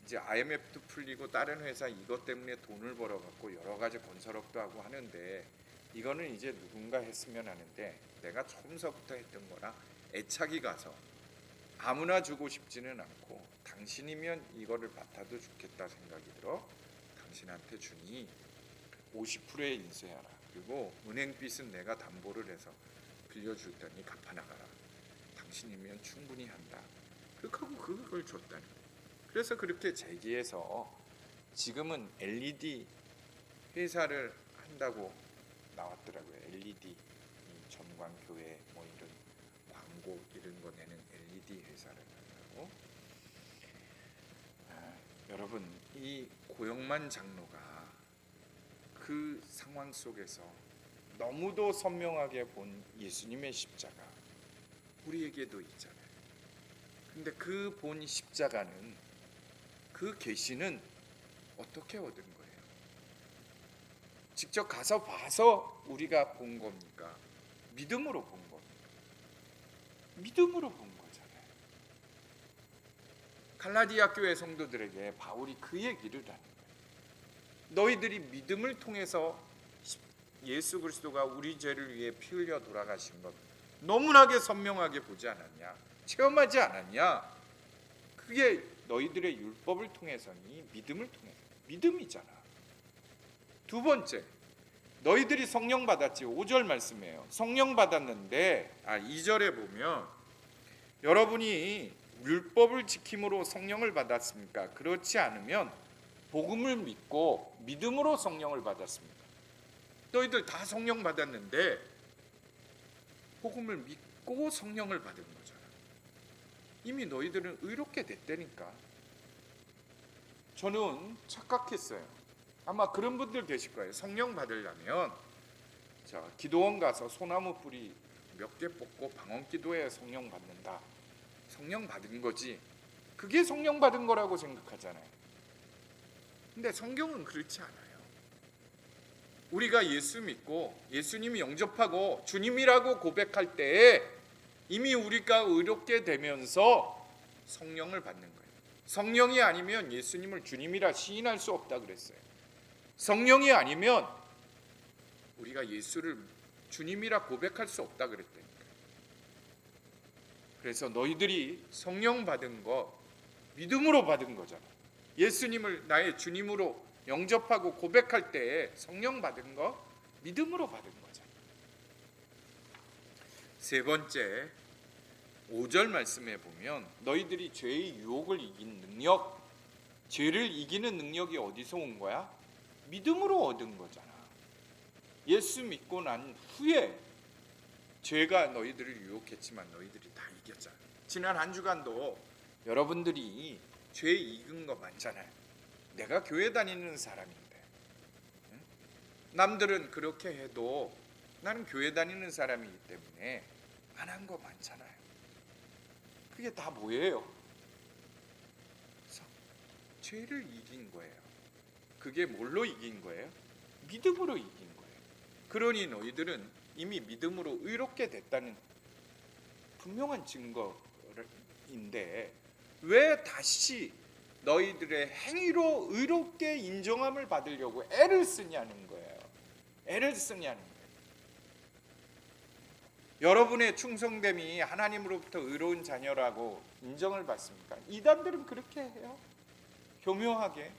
이제 IMF도 풀리고 다른 회사 이것 때문에 돈을 벌어갖고 여러 가지 건설업도 하고 하는데 이거는 이제 누군가 했으면 하는데 내가 처음서부터 했던 거라 애착이 가서 아무나 주고 싶지는 않고 당신이면 이거를 받아도 좋겠다 생각이 들어 당신한테 주니 50%의 인수해라. 그리고 은행빚은 내가 담보를 해서 빌려줄 테니 갚아나가라. 당신이면 충분히 한다. 그렇게 하고 그걸 줬다니. 그래서 그렇게 제기해서 지금은 LED 회사를 한다고 나왔더라고요. LED 전광교회 뭐 이런 광고 이런 거 내는 LED 회사를 한다고. 여러분 이 고영만 장로가 그 상황 속에서 너무도 선명하게 본 예수님의 십자가 우리에게도 있잖아요. 근데 그 본 십자가는 그 계시는 어떻게 얻은 거예요? 직접 가서 봐서 우리가 본 겁니까? 믿음으로 본 겁니까? 믿음으로 본 거잖아요. 갈라디아 교회 성도들에게 바울이 그 얘기를 하는 거예요. 너희들이 믿음을 통해서 예수 그리스도가 우리 죄를 위해 피 흘려 돌아가신 것 너무나게 선명하게 보지 않았냐? 체험하지 않았냐? 그게 너희들의 율법을 통해서니 믿음을 통해서 믿음이잖아. 두 번째, 너희들이 성령 받았지. 5절 말씀이에요. 성령 받았는데 2절에 보면 여러분이 율법을 지킴으로 성령을 받았습니까? 그렇지 않으면 복음을 믿고 믿음으로 성령을 받았습니다. 너희들 다 성령 받았는데 복음을 믿고 성령을 받은 거잖아. 이미 너희들은 의롭게 됐다니까. 저는 착각했어요. 아마 그런 분들 계실 거예요. 성령 받으려면 기도원 가서 소나무 뿌리 몇 개 뽑고 방언 기도해야 성령 받는다. 성령 받은 거지. 그게 성령 받은 거라고 생각하잖아요. 근데 성경은 그렇지 않아요. 우리가 예수 믿고 예수님이 영접하고 주님이라고 고백할 때에 이미 우리가 의롭게 되면서 성령을 받는 거예요. 성령이 아니면 예수님을 주님이라 시인할 수 없다 그랬어요. 성령이 아니면 우리가 예수를 주님이라 고백할 수 없다 그랬다니까요. 그래서 너희들이 성령 받은 거 믿음으로 받은 거잖아. 예수님을 나의 주님으로 영접하고 고백할 때 성령 받은 거 믿음으로 받은 거잖아. 세 번째 5절 말씀에 보면 너희들이 죄의 유혹을 이긴 능력, 죄를 이기는 능력이 어디서 온 거야? 믿음으로 얻은 거잖아. 예수 믿고 난 후에 죄가 너희들을 유혹했지만 너희들이 다 이겼잖아. 지난 한 주간도 여러분들이 죄 익은 거 많잖아요. 내가 교회 다니는 사람인데 남들은 그렇게 해도 나는 교회 다니는 사람이기 때문에 안 한 거 많잖아요. 그게 다 뭐예요? 죄를 이긴 거예요. 그게 뭘로 이긴 거예요? 믿음으로 이긴 거예요. 그러니 너희들은 이미 믿음으로 의롭게 됐다는 분명한 증거인데 왜 다시 너희들의 행위로 의롭게 인정함을 받으려고 애를 쓰냐는 거예요. 애를 쓰냐는 거예요. 여러분의 충성됨이 하나님으로부터 의로운 자녀라고 인정을 받습니까? 이단들은 그렇게 해요. 교묘하게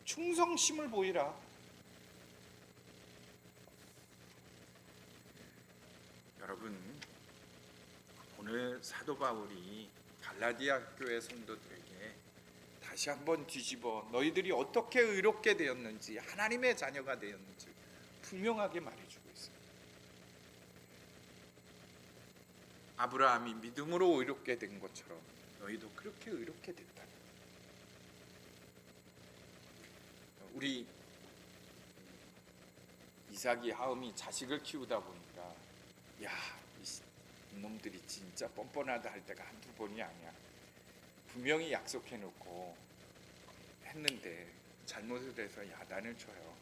충성심을 보이라. 여러분, 오늘 사도 바울이 갈라디아 교회 성도들에게 다시 한번 뒤집어 너희들이 어떻게 의롭게 되었는지 하나님의 자녀가 되었는지 분명하게 말해주고 있어요. 아브라함이 믿음으로 의롭게 된 것처럼 너희도 그렇게 의롭게 됐다. 우리 이삭이 하음이 자식을 키우다 보니까 이놈들이 진짜 뻔뻔하다 할 때가 한두 번이 아니야. 분명히 약속해놓고 했는데 잘못을 해서 야단을 쳐요.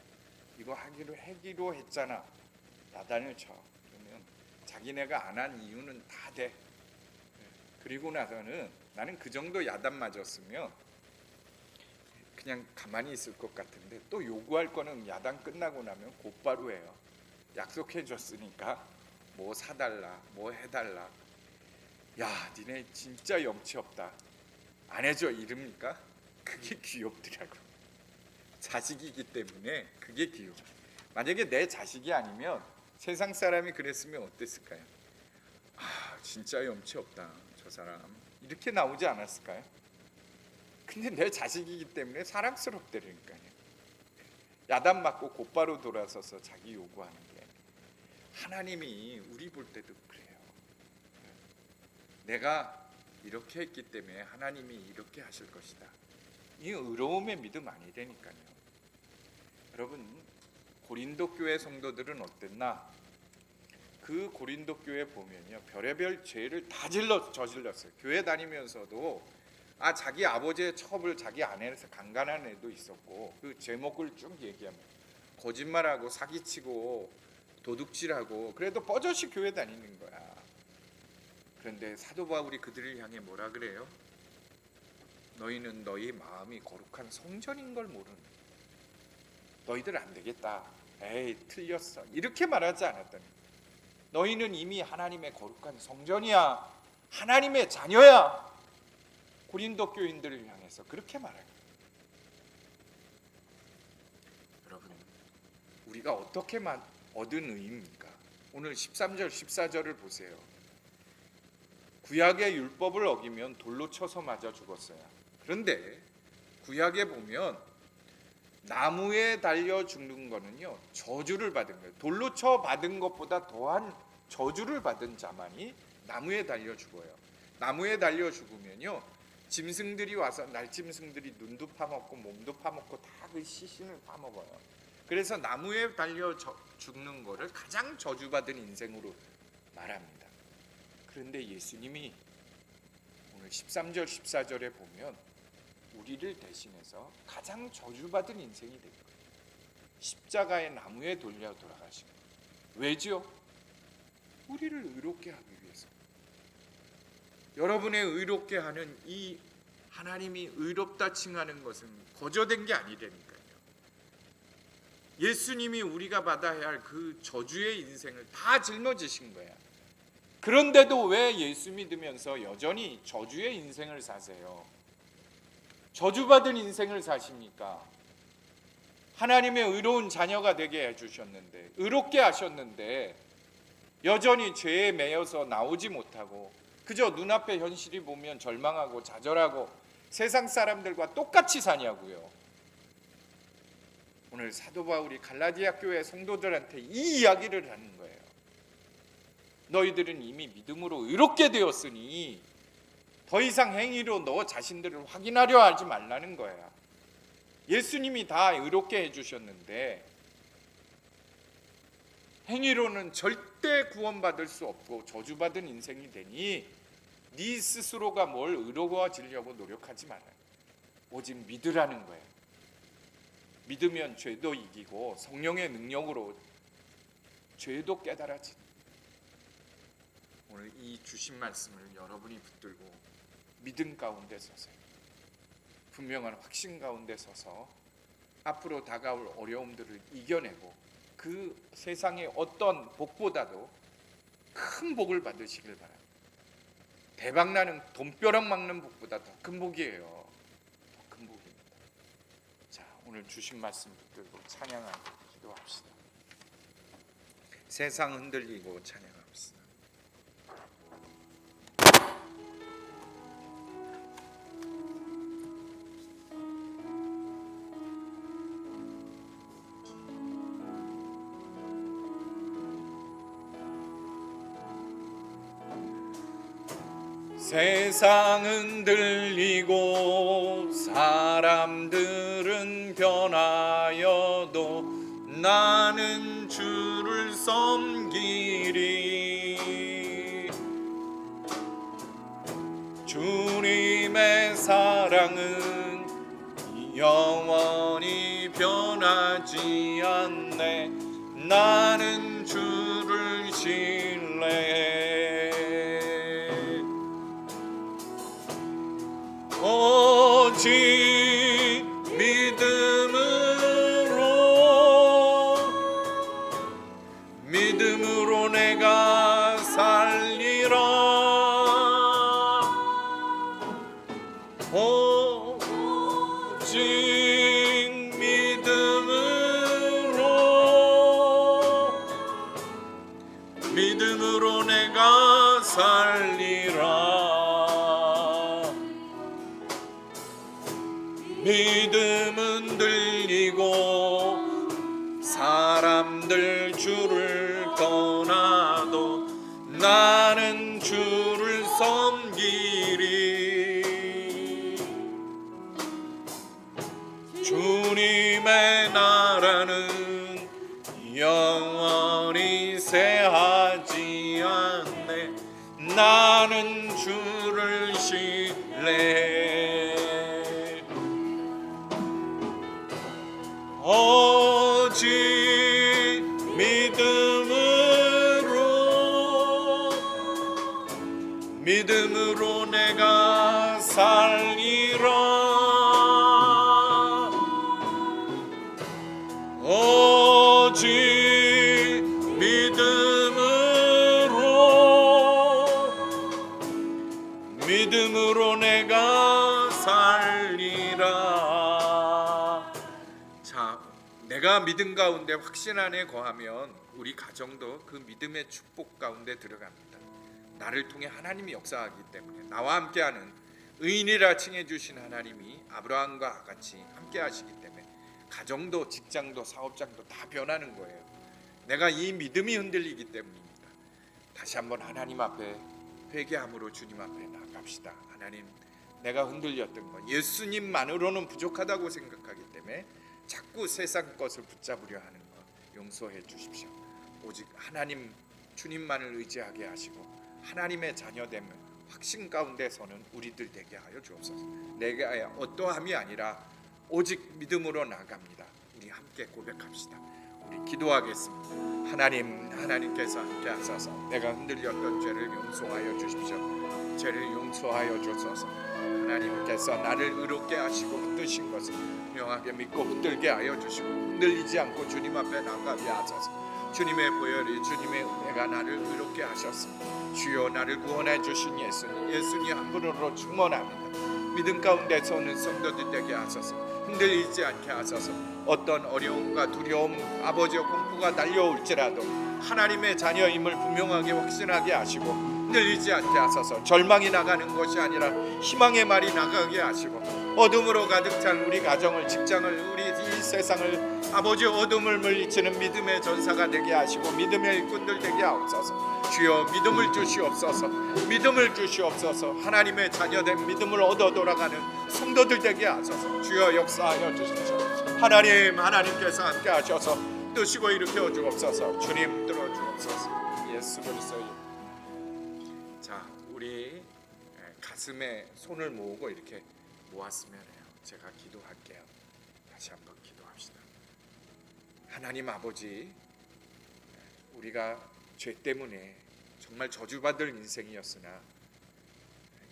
이거 하기로 했잖아. 야단을 쳐. 그러면 자기네가 안 한 이유는 다 돼. 그리고 나서는 나는 그 정도 야단 맞았으면 그냥 가만히 있을 것 같은데 또 요구할 거는 야단 끝나고 나면 곧바로 해요. 약속해 줬으니까 뭐 사달라 뭐 해달라. 야 니네 진짜 염치 없다 안 해줘 이럽니까? 그게 귀엽더라고. 자식이기 때문에 그게 귀여워. 만약에 내 자식이 아니면 세상 사람이 그랬으면 어땠을까요? 아 진짜 염치 없다 저 사람 이렇게 나오지 않았을까요? 근데 내 자식이기 때문에 사랑스럽다니까요. 야단 맞고 곧바로 돌아서서 자기 요구하는 게, 하나님이 우리 볼 때도 그래요. 내가 이렇게 했기 때문에 하나님이 이렇게 하실 것이다. 이 의로움의 믿음 아니라니까요. 여러분 고린도 교회 성도들은 어땠나? 그 고린도 교회 보면요 별의별 죄를 다 저질렀어요. 교회 다니면서도 자기 아버지의 첩을 자기 아내에서 강간한 애도 있었고, 그 제목을 쭉 얘기하면 거짓말하고 사기치고 도둑질하고 그래도 뻐젓이 교회 다니는 거야. 그런데 사도 바울이 그들을 향해 뭐라 그래요? 너희는 너희 마음이 거룩한 성전인 걸 모르는, 너희들 안 되겠다, 에이 틀렸어, 이렇게 말하지 않았더니 너희는 이미 하나님의 거룩한 성전이야, 하나님의 자녀야. 고린도 교인들을 향해서 그렇게 말해요. 여러분 우리가 어떻게 얻은 의입니까? 오늘 13절 14절을 보세요. 구약의 율법을 어기면 돌로 쳐서 맞아 죽었어요. 그런데 구약에 보면 나무에 달려 죽는 거는요 저주를 받은 거예요. 돌로 쳐 받은 것보다 더한 저주를 받은 자만이 나무에 달려 죽어요. 나무에 달려 죽으면요 짐승들이 와서, 날짐승들이 눈도 파먹고 몸도 파먹고 다 그 시신을 파먹어요. 그래서 나무에 달려 죽는 거를 가장 저주받은 인생으로 말합니다. 그런데 예수님이 오늘 13절 14절에 보면 우리를 대신해서 가장 저주받은 인생이 된 거예요. 십자가의 나무에 돌려 돌아가신 거예요. 왜죠? 우리를 의롭게 하기 위해서. 여러분의 의롭게 하는 이 하나님이 의롭다 칭하는 것은 거저된 게 아니라니까요. 예수님이 우리가 받아야 할 그 저주의 인생을 다 짊어지신 거야. 그런데도 왜 예수 믿으면서 여전히 저주의 인생을 사세요? 저주받은 인생을 사십니까? 하나님의 의로운 자녀가 되게 해주셨는데, 의롭게 하셨는데 여전히 죄에 매여서 나오지 못하고 그저 눈앞의 현실이 보면 절망하고 좌절하고 세상 사람들과 똑같이 사냐고요. 오늘 사도 바울이 갈라디아 교회 성도들한테 이 이야기를 하는 거예요. 너희들은 이미 믿음으로 의롭게 되었으니 더 이상 행위로 너 자신들을 확인하려 하지 말라는 거야. 예수님이 다 의롭게 해주셨는데 행위로는 절대 구원받을 수 없고 저주받은 인생이 되니 네 스스로가 뭘 의로워지려고 노력하지 말아요. 오직 믿으라는 거예요. 믿으면 죄도 이기고 성령의 능력으로 죄도 깨달아지는, 오늘 이 주신 말씀을 여러분이 붙들고 믿음 가운데 서세요. 분명한 확신 가운데 서서 앞으로 다가올 어려움들을 이겨내고 그 세상의 어떤 복보다도 큰 복을 받으시길 바랍니다. 대박나는 돈벼락 막는 복보다 더 큰 복이에요. 더 큰 복입니다. 자, 오늘 주신 말씀 붙들고 찬양하고 기도합시다. 세상 흔들리고 찬양합시다. 세상은 들리고 사람들은 변하여도 나는 주를 섬기리. 주님의 사랑은 영원히 변하지 않네. 나는 주를 신뢰해. 오직 믿음으로 내가 살리라. 살리라. 믿음은 들리고 사람들 주를 떠나도 나는 주를 섬기리. 주님의 나라는 영원히 쇠하지 않네. 나는 주를 신뢰해. 오직 믿음으로 내가 살리라. 오직 믿음으로 내가 살리라. 자, 내가 믿음 가운데 확신 안에 거하면 우리 가정도 그 믿음의 축복 가운데 들어갑니다. 나를 통해 하나님이 역사하기 때문에 나와 함께하는 의인이라 칭해 주신 하나님이 아브라함과 같이 함께하시기 때문에 가정도 직장도 사업장도 다 변하는 거예요. 내가 이 믿음이 흔들리기 때문입니다. 다시 한번 하나님 앞에 회개함으로 주님 앞에 나갑시다. 하나님, 내가 흔들렸던 것, 예수님만으로는 부족하다고 생각하기 때문에 자꾸 세상 것을 붙잡으려 하는 것 용서해 주십시오. 오직 하나님 주님만을 의지하게 하시고 하나님의 자녀됨을 확신 가운데 서는 우리들 되게 하여 주옵소서. 내가 어떠함이 아니라 오직 믿음으로 나갑니다. 우리 함께 고백합시다. 우리 기도하겠습니다. 하나님께서 함께 하셔서 내가 흔들렸던 죄를 용서하여 주십시오. 죄를 용서하여 주소서. 하나님께서 나를 의롭게 하시고 붙드신 것을 명하게 믿고 붙들게 하여 주시고 흔들리지 않고 주님 앞에 나가게 하소서. 주님의 보혈이 주님의 은혜가 나를 의롭게 하셨습니다. 주여, 나를 구원해 주신 예수님 한 분으로 충만합니다. 믿음 가운데 서는 성도들 되게 하소서. 흔들리지 않게 하소서. 어떤 어려움과 두려움, 아버지의 공포가 달려올지라도 하나님의 자녀임을 분명하게 확신하게 하시고 흔들리지 않게 하소서. 절망이 나가는 것이 아니라 희망의 말이 나가게 하시고 어둠으로 가득 찬 우리 가정을, 직장을, 우리 이 세상을 아버지의 어둠을 물리치는 믿음의 전사가 되게 하시고 믿음의 일꾼들 되게 하옵소서. 주여, 믿음을 주시옵소서. 믿음을 주시옵소서. 하나님의 자녀된 믿음을 얻어 돌아가는 성도들 되게 하소서. 주여, 역사하여 주십시오. 하나님께서 함께 하셔서 뜨시고 일으켜 주옵소서. 주님, 들어 주옵소서. 예수 그리스도의. 자, 우리 가슴에 손을 모으고 이렇게 모았으면 해요. 제가 기도할게요. 다시 한번 기도합시다. 하나님 아버지, 우리가 죄 때문에 정말 저주받을 인생이었으나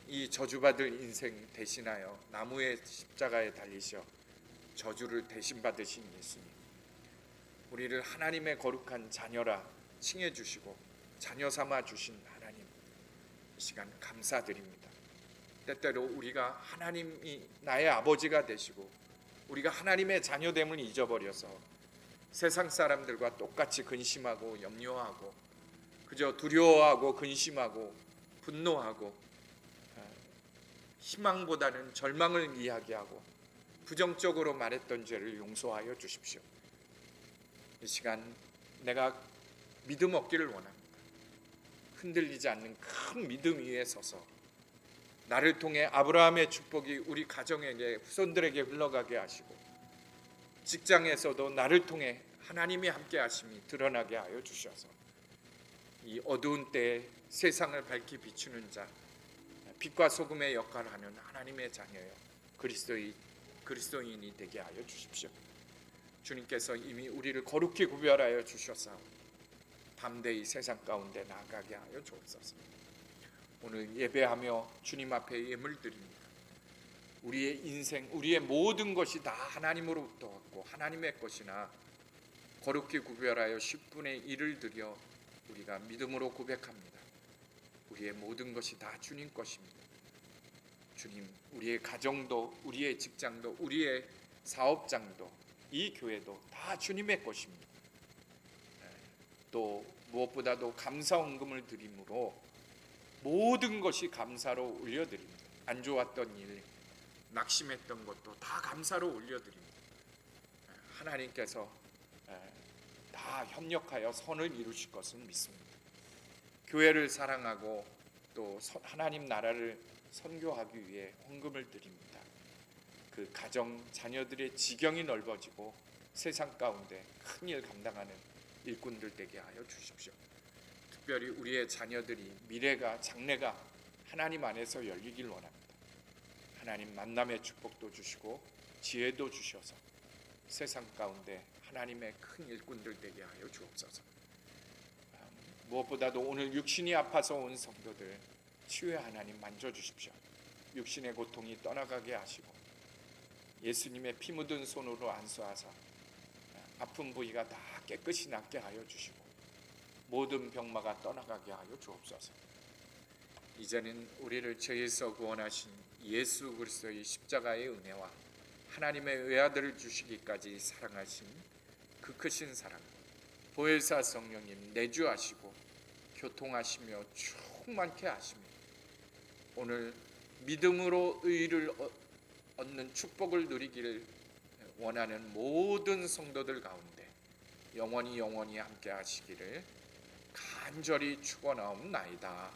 이 저주받을 인생 대신하여 나무의 십자가에 달리셔 저주를 대신 받으신 예수님, 우리를 하나님의 거룩한 자녀라 칭해 주시고 자녀 삼아 주신 하나님, 이 시간 감사드립니다. 때때로 우리가 하나님이 나의 아버지가 되시고 우리가 하나님의 자녀됨을 잊어버려서 세상 사람들과 똑같이 근심하고 염려하고 그저 두려워하고 근심하고 분노하고 희망보다는 절망을 이야기하고 부정적으로 말했던 죄를 용서하여 주십시오. 이 시간 내가 믿음 얻기를 원합니다. 흔들리지 않는 큰 믿음 위에 서서 나를 통해 아브라함의 축복이 우리 가정에게, 후손들에게 흘러가게 하시고 직장에서도 나를 통해 하나님이 함께 하심이 드러나게 하여 주셔서 이 어두운 때에 세상을 밝히 비추는 자, 빛과 소금의 역할을 하는 하나님의 자녀여 그리스도인이 되게 하여 주십시오. 주님께서 이미 우리를 거룩히 구별하여 주셔서 담대히 세상 가운데 나아가게 하여 주옵소서. 오늘 예배하며 주님 앞에 예물 드립니다. 우리의 인생, 우리의 모든 것이 다 하나님으로부터 왔고 하나님의 것이나 거룩히 구별하여 10분의 1을 드려 우리가 믿음으로 고백합니다. 우리의 모든 것이 다 주님 것입니다. 주님, 우리의 가정도, 우리의 직장도, 우리의 사업장도, 이 교회도 다 주님의 것입니다. 또 무엇보다도 감사헌금을 드림으로 모든 것이 감사로 올려드립니다. 안 좋았던 일, 낙심했던 것도 다 감사로 올려드립니다. 하나님께서 다 협력하여 선을 이루실 것을 믿습니다. 교회를 사랑하고 또 하나님 나라를 선교하기 위해 헌금을 드립니다. 그 가정 자녀들의 지경이 넓어지고 세상 가운데 큰 일 감당하는 일꾼들 되게 하여 주십시오. 특별히 우리의 자녀들이 미래가 장래가 하나님 안에서 열리길 원합니다. 하나님 만남의 축복도 주시고 지혜도 주셔서 세상 가운데 하나님의 큰 일꾼들 되게 하여 주옵소서. 무엇보다도 오늘 육신이 아파서 온 성도들 치유의 하나님 만져주십시오. 육신의 고통이 떠나가게 하시고 예수님의 피 묻은 손으로 안수하사 아픈 부위가 다 깨끗이 낫게 하여 주시고 모든 병마가 떠나가게 하여 주옵소서. 이제는 우리를 죄에서 구원하신 예수 그리스도의 십자가의 은혜와 하나님의 외아들을 주시기까지 사랑하신 그 크신 사랑, 보혜사 성령님 내주하시고 교통하시며 충만케 하시며 오늘 믿음으로 의를 얻는 축복을 누리기를 원하는 모든 성도들 가운데 영원히 함께 하시기를 간절히 축원하옵나이다.